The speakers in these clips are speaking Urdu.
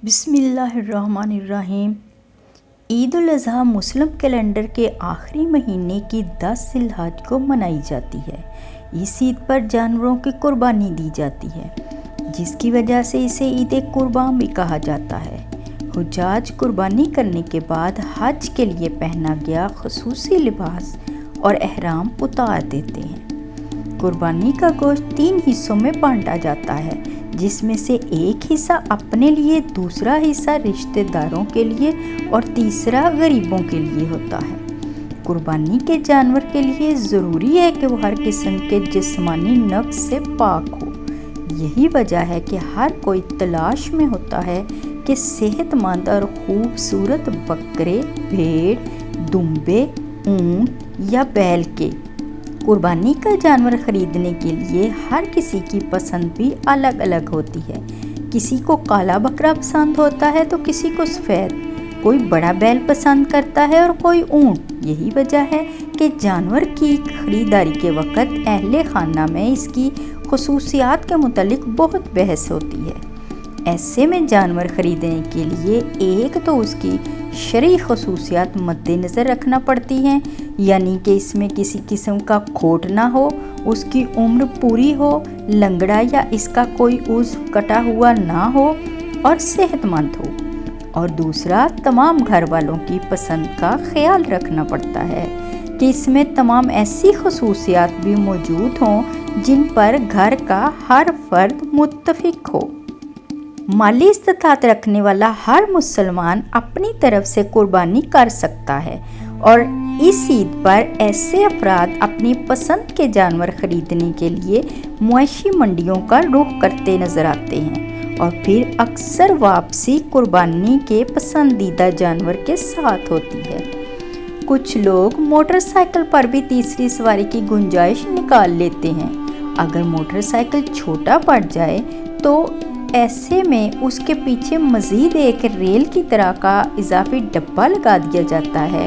بسم اللہ الرحمن الرحیم۔ عید الاضحیٰ مسلم کیلنڈر کے آخری مہینے کی 10 ذی الحج کو منائی جاتی ہے۔ اس عید پر جانوروں کی قربانی دی جاتی ہے، جس کی وجہ سے اسے عید قربان بھی کہا جاتا ہے۔ حجاج قربانی کرنے کے بعد حج کے لیے پہنا گیا خصوصی لباس اور احرام اتار دیتے ہیں۔ قربانی کا گوشت 3 حصوں میں بانٹا جاتا ہے، جس میں سے ایک حصہ اپنے لیے، دوسرا حصہ رشتہ داروں کے لیے اور تیسرا غریبوں کے لیے ہوتا ہے۔ قربانی کے جانور کے لیے ضروری ہے کہ وہ ہر قسم کے جسمانی نقص سے پاک ہو۔ یہی وجہ ہے کہ ہر کوئی تلاش میں ہوتا ہے کہ صحت مند اور خوبصورت بکرے، بھیڑ، دمبے، اونٹ یا بیل کے قربانی کا جانور خریدنے کے لیے ہر کسی کی پسند بھی الگ الگ ہوتی ہے۔ کسی کو کالا بکرا پسند ہوتا ہے تو کسی کو سفید، کوئی بڑا بیل پسند کرتا ہے اور کوئی اونٹ۔ یہی وجہ ہے کہ جانور کی خریداری کے وقت اہل خانہ میں اس کی خصوصیات کے متعلق بہت بحث ہوتی ہے۔ ایسے میں جانور خریدنے کے لیے ایک تو اس کی شرعی خصوصیات مد نظر رکھنا پڑتی ہیں، یعنی کہ اس میں کسی قسم کا کھوٹ نہ ہو، اس کی عمر پوری ہو، لنگڑا یا اس کا کوئی عضو کٹا ہوا نہ ہو اور صحت مند ہو۔ اور دوسرا، تمام گھر والوں کی پسند کا خیال رکھنا پڑتا ہے کہ اس میں تمام ایسی خصوصیات بھی موجود ہوں جن پر گھر کا ہر فرد متفق ہو۔ مالی استطاعت رکھنے والا ہر مسلمان اپنی طرف سے قربانی کر سکتا ہے، اور اس عید پر ایسے افراد اپنی پسند کے جانور خریدنے کے لیے معاشی منڈیوں کا رخ کرتے نظر آتے ہیں، اور پھر اکثر واپسی قربانی کے پسندیدہ جانور کے ساتھ ہوتی ہے۔ کچھ لوگ موٹر سائیکل پر بھی تیسری سواری کی گنجائش نکال لیتے ہیں۔ اگر موٹر سائیکل چھوٹا پڑ جائے تو ایسے میں اس کے پیچھے مزید ایک ریل کی طرح کا اضافی ڈبہ لگا دیا جاتا ہے،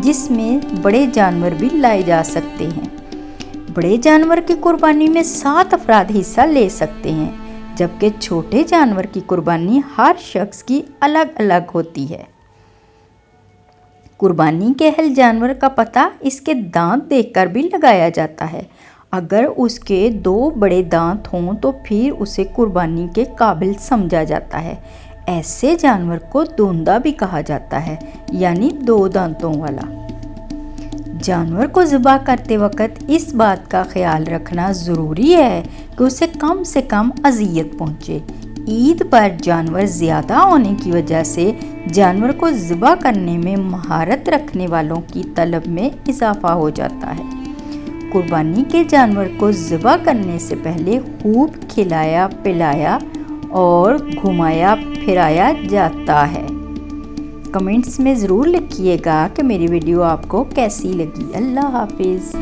جس میں بڑے جانور بھی لائے جا سکتے ہیں۔ بڑے جانور کی قربانی میں 7 افراد حصہ لے سکتے ہیں، جبکہ چھوٹے جانور کی قربانی ہر شخص کی الگ الگ ہوتی ہے۔ قربانی کے اہل جانور کا پتہ اس کے دانت دیکھ کر بھی لگایا جاتا ہے۔ اگر اس کے 2 بڑے دانت ہوں تو پھر اسے قربانی کے قابل سمجھا جاتا ہے۔ ایسے جانور کو دوندا بھی کہا جاتا ہے، یعنی 2 دانتوں والا۔ جانور کو ذبح کرتے وقت اس بات کا خیال رکھنا ضروری ہے کہ اسے کم سے کم اذیت پہنچے۔ عید پر جانور زیادہ ہونے کی وجہ سے جانور کو ذبح کرنے میں مہارت رکھنے والوں کی طلب میں اضافہ ہو جاتا ہے۔ قربانی کے جانور کو ذبح کرنے سے پہلے خوب کھلایا پلایا اور گھمایا پھرایا جاتا ہے۔ کمنٹس میں ضرور لکھیے گا کہ میری ویڈیو آپ کو کیسی لگی۔ اللہ حافظ۔